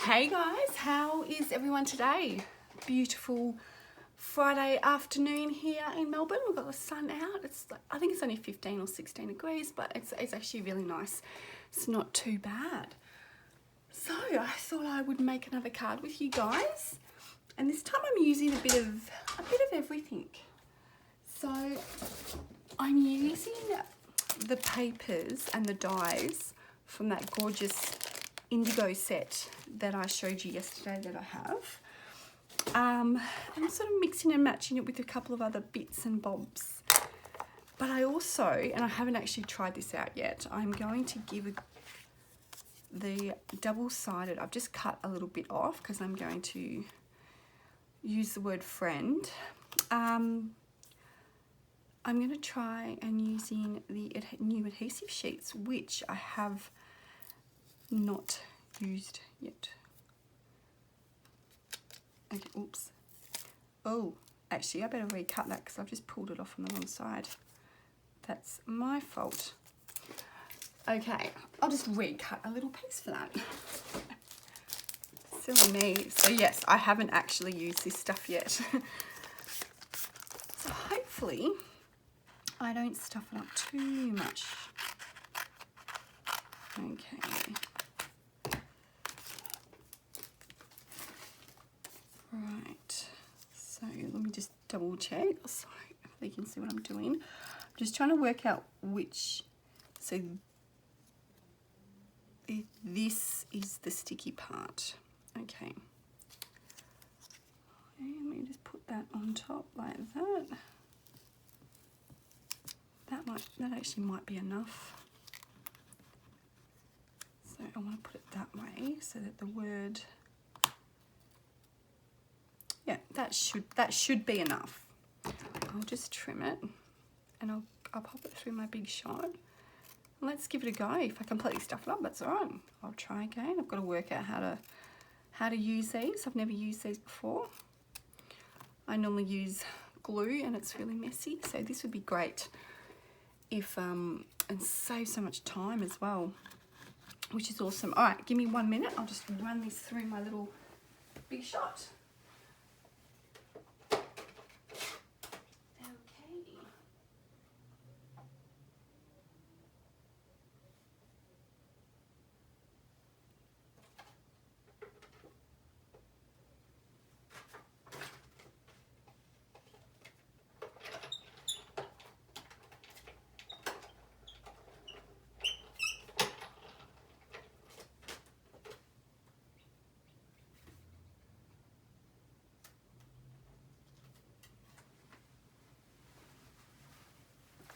Hey guys, how is everyone today? Beautiful Friday afternoon here in Melbourne. We've got the sun out. I think it's only 15 or 16 degrees, but it's actually really nice. It's not too bad. So I thought I would make another card with you guys, and this time I'm using a bit of everything. So I'm using the papers and the dies from that gorgeous indigo set that I showed you yesterday that I have. I'm sort of mixing and matching it with a couple of other bits and bobs. But I also, and I haven't actually tried this out yet, I'm going to give the double-sided, I've just cut a little bit off because I'm going to use the word friend. I'm going to try and using the new adhesive sheets, which I have not used yet. Okay, oops. Oh, actually I better recut that because I've just pulled it off on the wrong side. That's my fault. Okay, I'll just recut a little piece for that. Silly me. So yes, I haven't actually used this stuff yet. So hopefully I don't stuff it up too much. Okay. Right, so let me just double check. Sorry, if you can see what I'm doing. I'm just trying to work out which, so this is the sticky part. Okay. Let me just put that on top like that. That actually might be enough. So I want to put it that way so that the word, yeah, that should be enough. I'll just trim it and I'll pop it through my big shot. Let's give it a go. If I completely stuff it up, that's all right. I'll try again. I've got to work out how to use these. I've never used these before. I normally use glue and it's really messy, so this would be great if and save so much time as well, which is awesome. All right, give me 1 minute. I'll just run this through my little big shot.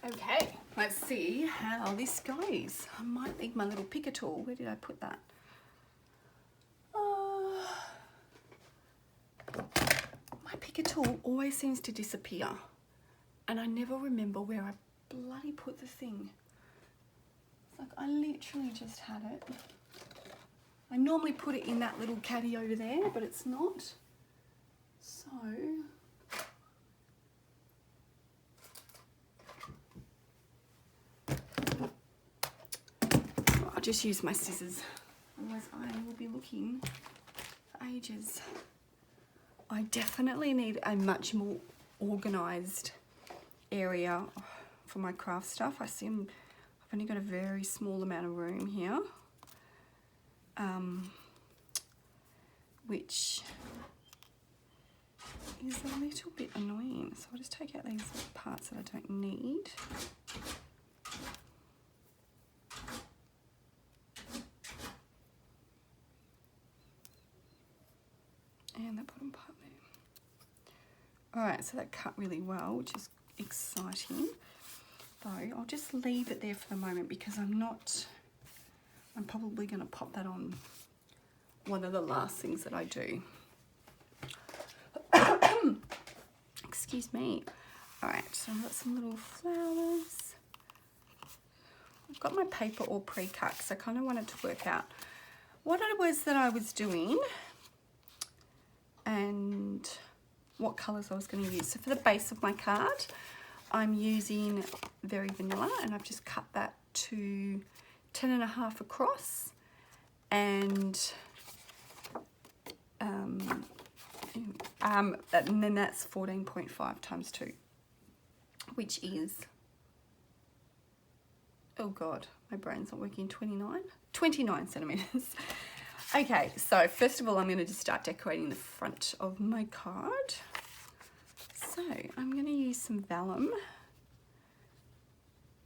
Okay, let's see how this goes. I might need my little picker tool. Where did I put that? My picker tool always seems to disappear, and I never remember where I bloody put the thing. It's like I literally just had it. I normally put it in that little caddy over there, but it's not. So I'll just use my scissors, otherwise I will be looking for ages. I definitely need a much more organised area for my craft stuff. I see I've only got a very small amount of room here, which is a little bit annoying. So I'll just take out these parts that I don't need. And that bottom part there. Alright, so that cut really well, which is exciting. Though I'll just leave it there for the moment because I'm probably going to pop that on one of the last things that I do. Excuse me. Alright, so I've got some little flowers. I've got my paper all pre-cut because I kind of wanted to work out what it was that I was doing and what colours I was going to use. So for the base of my card, I'm using Very Vanilla, and I've just cut that to 10.5 across, and and then that's 14.5 times 2, which is, oh God, my brain's not working, 29 centimetres. Okay, so first of all, I'm going to just start decorating the front of my card. So I'm going to use some vellum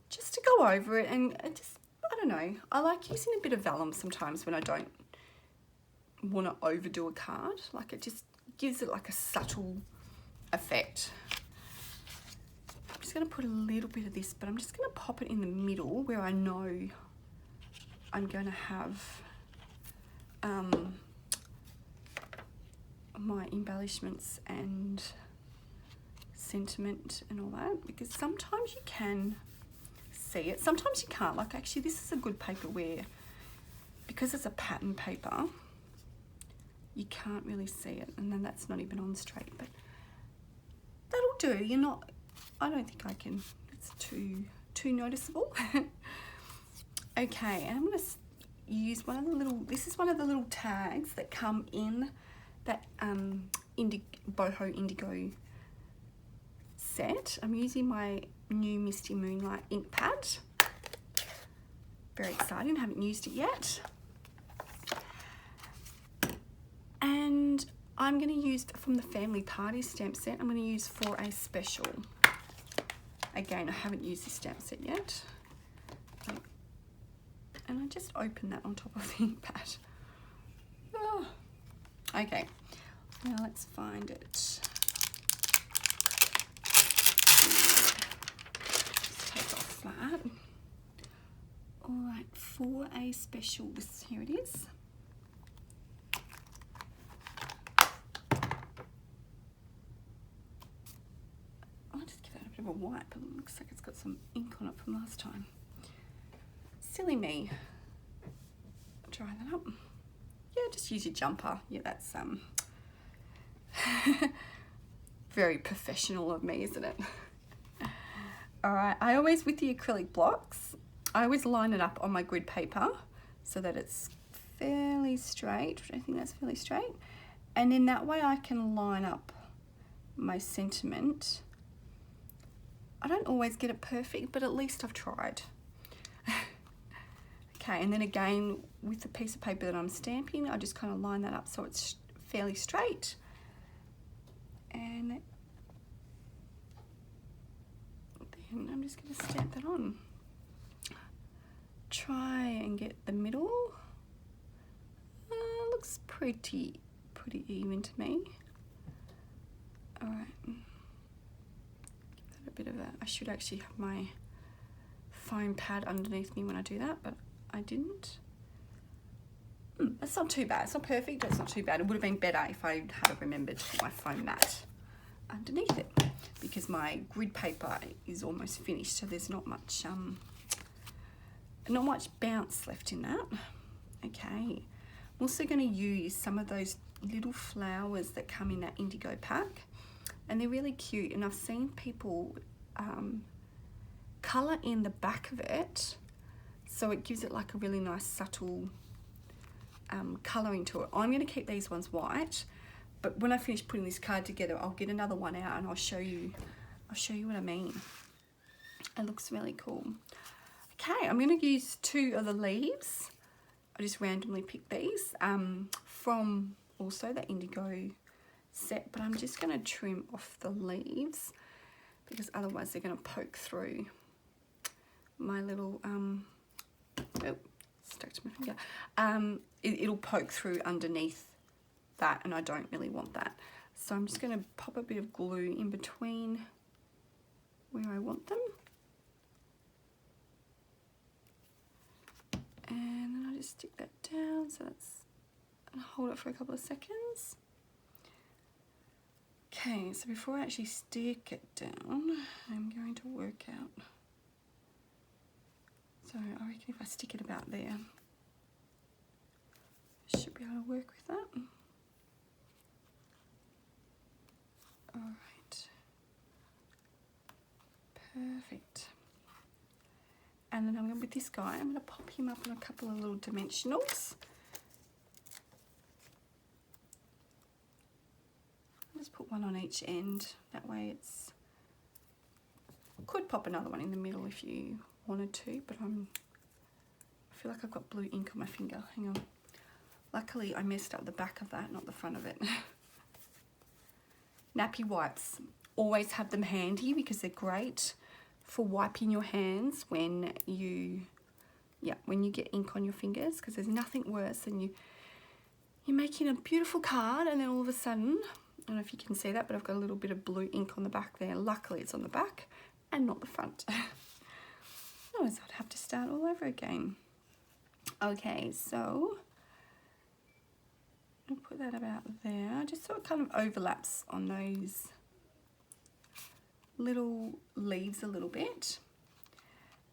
just to go over it, and just, I don't know, I like using a bit of vellum sometimes when I don't want to overdo a card. Like, it just gives it like a subtle effect. I'm just going to put a little bit of this, but I'm just going to pop it in the middle where I know I'm going to have my embellishments and sentiment and all that, because sometimes you can see it, sometimes you can't. Like, actually this is a good paper where, because it's a pattern paper, you can't really see it, and then that's not even on straight, but that'll do. You're not, I don't think I can, it's too noticeable. Okay, and I'm going to use one of the little, this is one of the little tags that come in that Boho Indigo set. I'm using my new Misty Moonlight ink pad. Very exciting, haven't used it yet. And I'm going to use from the Family Party stamp set, I'm going to use For a Special. Again, I haven't used this stamp set yet. And I just open that on top of the ink pad. Oh. Okay, now let's find it. Just take off that. All right, For a Special, this, here it is. I'll just give that a bit of a wipe, but it looks like it's got some ink on it from last time. Silly me. Dry that up. Yeah, just use your jumper. Yeah, that's very professional of me, isn't it? All right, I always, with the acrylic blocks, I always line it up on my grid paper so that it's fairly straight. I think that's fairly straight. And in that way I can line up my sentiment. I don't always get it perfect, but at least I've tried. Okay, and then again, with the piece of paper that I'm stamping, I just kind of line that up so it's fairly straight. And then I'm just going to stamp that on. Try and get the middle. Looks pretty even to me. All right. Give that a bit of a, I should actually have my foam pad underneath me when I do that, but I didn't. That's not too bad. It's not perfect, but it's not too bad. It would have been better if I had remembered to put my foam mat underneath it, because my grid paper is almost finished, so there's not much bounce left in that. Okay, I'm also going to use some of those little flowers that come in that indigo pack, and they're really cute, and I've seen people colour in the back of it, so it gives it like a really nice subtle colouring to it. I'm going to keep these ones white, but when I finish putting this card together, I'll get another one out and I'll show you what I mean. It looks really cool. Okay, I'm going to use 2 of the leaves. I just randomly picked these from also the indigo set, but I'm just going to trim off the leaves because otherwise they're going to poke through my little oh, stuck to my finger. It'll poke through underneath that, and I don't really want that. So I'm just going to pop a bit of glue in between where I want them. And then I just stick that down, so that's, and hold it for a couple of seconds. Okay, so before I actually stick it down, I'm going to work out. So I reckon if I stick it about there, I should be able to work with that. All right, perfect. And then I'm going with this guy, I'm going to pop him up on a couple of little dimensionals. one on each end. That way it's, could pop another one in the middle if you wanted to, but I feel like I've got blue ink on my finger. Hang on. Luckily I messed up the back of that, not the front of it. Nappy wipes. Always have them handy because they're great for wiping your hands when you get ink on your fingers, because there's nothing worse than you're making a beautiful card and then all of a sudden, I don't know if you can see that, but I've got a little bit of blue ink on the back there. Luckily it's on the back and not the front. Otherwise I'd have to start all over again. Okay, so I'll put that about there, just so it kind of overlaps on those little leaves a little bit.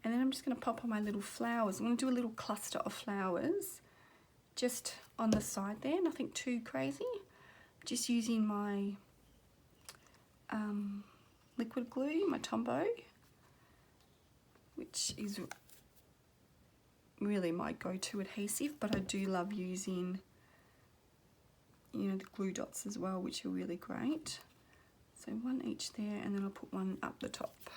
And then I'm just going to pop on my little flowers. I'm going to do a little cluster of flowers just on the side there, nothing too crazy. Just using my liquid glue, my Tombow, which is really my go-to adhesive, but I do love using, you know, the glue dots as well, which are really great. So one each there, and then I'll put one up the top.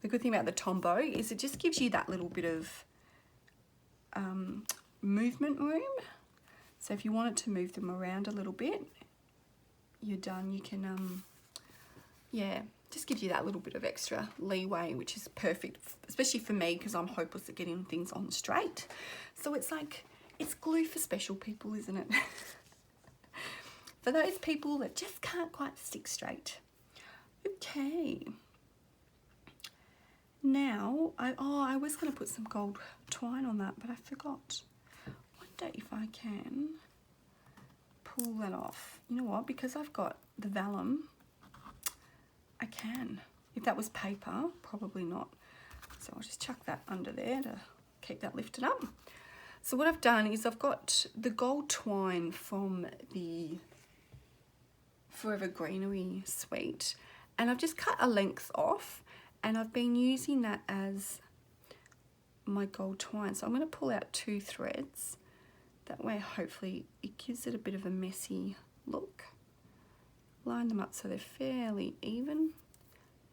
The good thing about the Tombow is it just gives you that little bit of movement room. So if you wanted to move them around a little bit, you're done. You can, yeah, just gives you that little bit of extra leeway, which is perfect, especially for me because I'm hopeless at getting things on straight. So it's like, it's glue for special people, isn't it? For those people that just can't quite stick straight. Okay. Now, I was going to put some gold twine on that, but I forgot. I wonder if I can pull that off. You know what? Because I've got the vellum, I can. If that was paper, probably not. So I'll just chuck that under there to keep that lifted up. So what I've done is I've got the gold twine from the Forever Greenery suite, and I've just cut a length off, and I've been using that as my gold twine. So I'm going to pull out 2 threads. That way hopefully it gives it a bit of a messy look. Line them up so they're fairly even.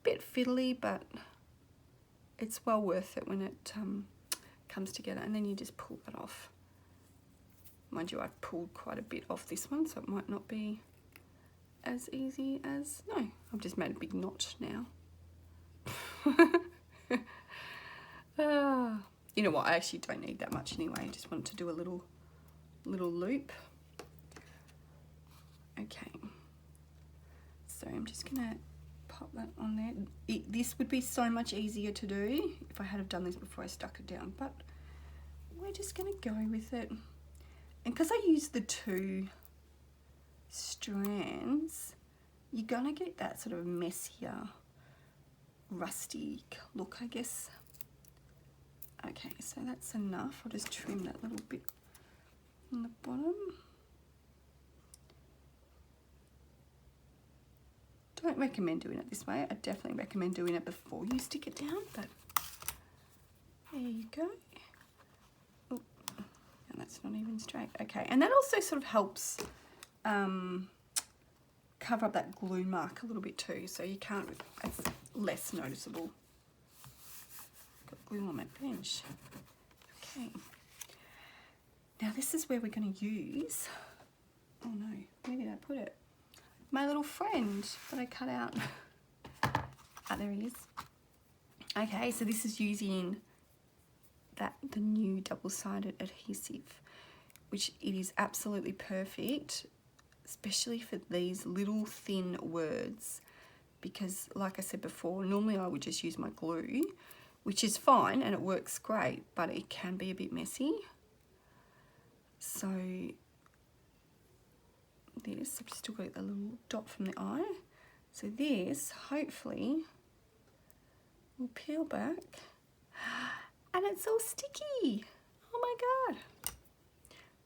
Bit fiddly, but it's well worth it when it comes together. And then you just pull that off. Mind you, I've pulled quite a bit off this one, so it might not be as easy as, no, I've just made a big knot now. You know what, I actually don't need that much anyway. I just want to do a little loop. Okay, so I'm just gonna pop that on there. This would be so much easier to do if I had have done this before I stuck it down, but we're just gonna go with it. And because I use the 2 strands, you're gonna get that sort of messier, rusty look, I guess. Okay, so that's enough. I'll just trim that little bit on the bottom. Don't recommend doing it this way. I definitely recommend doing it before you stick it down, but there you go. Oh, and that's not even straight. Okay, and that also sort of helps cover up that glue mark a little bit too, so you can't, it's less noticeable. Got glue on my bench. Okay. Now this is where we're going to use, oh no, where did I put it? My little friend that I cut out. Ah, there he is. Okay, so this is using the new double-sided adhesive, which it is absolutely perfect, especially for these little thin words, because like I said before, normally I would just use my glue, which is fine and it works great, but it can be a bit messy. So this, I've still got the little dot from the eye. So this, hopefully, will peel back. And it's all sticky. Oh my God.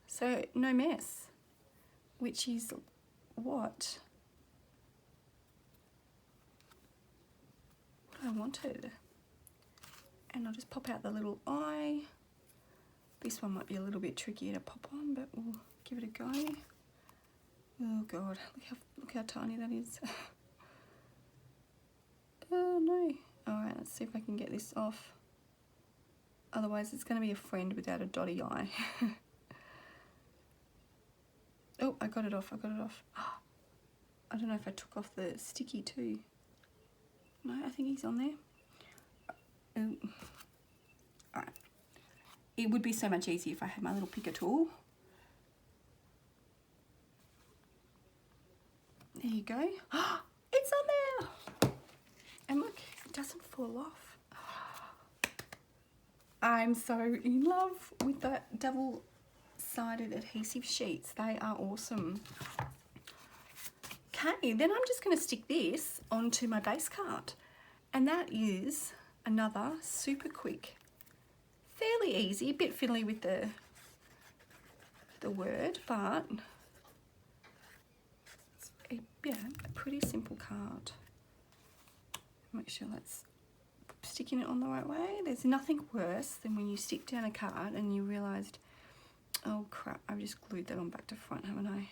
So no mess, which is what I wanted. And I'll just pop out the little eye. This one might be a little bit trickier to pop on, but we'll give it a go. Oh God, look how tiny that is. Oh no. Alright, let's see if I can get this off. Otherwise it's going to be a friend without a dotty eye. Oh, I got it off, I don't know if I took off the sticky too. No, I think he's on there. Alright. It would be so much easier if I had my little picker tool. There you go. It's on there! And look, it doesn't fall off. I'm so in love with the double-sided adhesive sheets. They are awesome. Okay, then I'm just going to stick this onto my base card. And that is another super quick, fairly easy, a bit fiddly with the word, but it's a pretty simple card. Make sure that's sticking it on the right way. There's nothing worse than when you stick down a card and you realised, oh crap, I've just glued that on back to front, haven't I?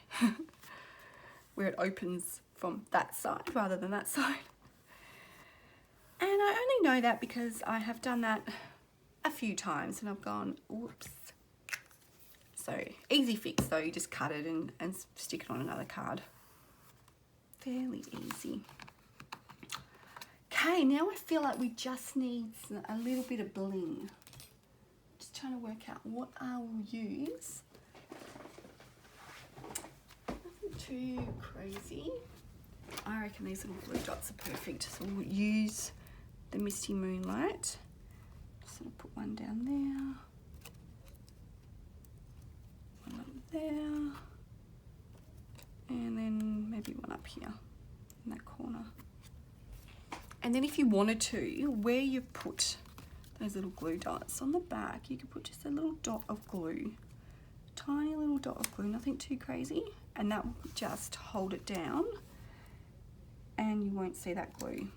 Where it opens from that side rather than that side. And I only know that because I have done that a few times and I've gone, whoops. So easy fix though, you just cut it and stick it on another card. Fairly easy. Okay, now I feel like we just need a little bit of bling. Just trying to work out what I will use. Nothing too crazy. I reckon these little blue dots are perfect. So we'll use the Misty Moonlight. Just sort of put one down there. One up there. And then maybe one up here in that corner. And then if you wanted to, where you put those little glue dots on the back, you could put just a little dot of glue. Tiny little dot of glue, nothing too crazy. And that will just hold it down and you won't see that glue.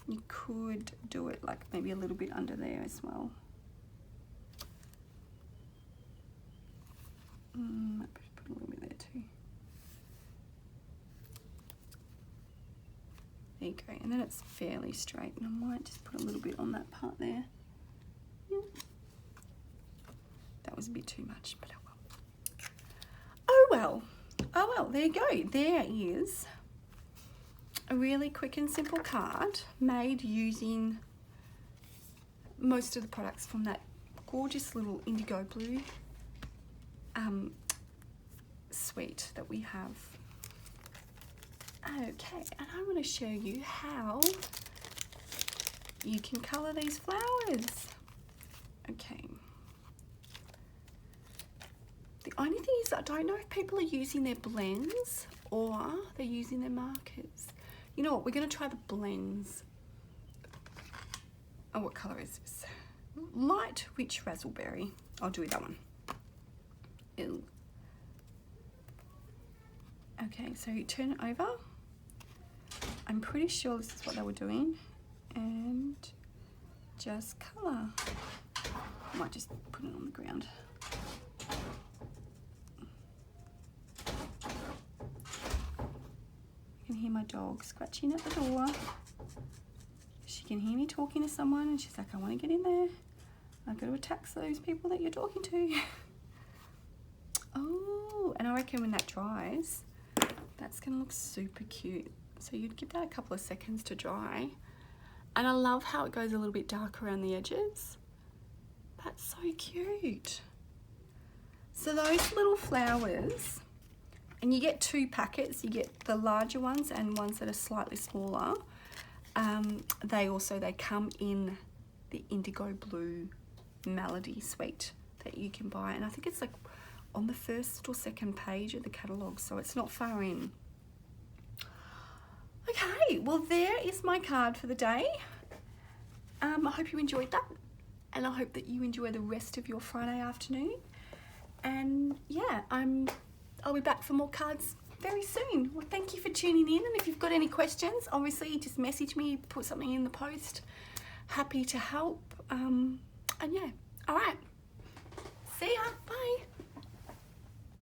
You could do it like maybe a little bit under there as well. Might put a little bit there too. There you go, and then it's fairly straight, and I might just put a little bit on that part there. Yep. That was a bit too much, but oh well. Oh well, there you go. There is a really quick and simple card made using most of the products from that gorgeous little indigo blue suite that we have. Okay, and I want to show you how you can colour these flowers. Okay. The only thing is I don't know if people are using their blends or they're using their markers. You know what, we're going to try the blends. Oh, what colour is this? Light Witch Razzleberry. I'll do that one. Ew. Okay, so you turn it over. I'm pretty sure this is what they were doing. And just colour. I might just put it on the ground. You can hear my dog scratching at the door. She can hear me talking to someone and she's like, I want to get in there. I've got to attack those people that you're talking to. Oh, and I reckon when that dries, that's going to look super cute. So you'd give that a couple of seconds to dry. And I love how it goes a little bit dark around the edges. That's so cute. So those little flowers, and you get 2 packets. You get the larger ones and ones that are slightly smaller. They come in the indigo blue melody suite that you can buy. And I think it's like on the first or second page of the catalogue, so it's not far in. Okay, well there is my card for the day. I hope you enjoyed that, and I hope that you enjoy the rest of your Friday afternoon. And yeah, I'll be back for more cards very soon. Well, thank you for tuning in, and if you've got any questions, obviously just message me, put something in the post. Happy to help. And yeah, all right.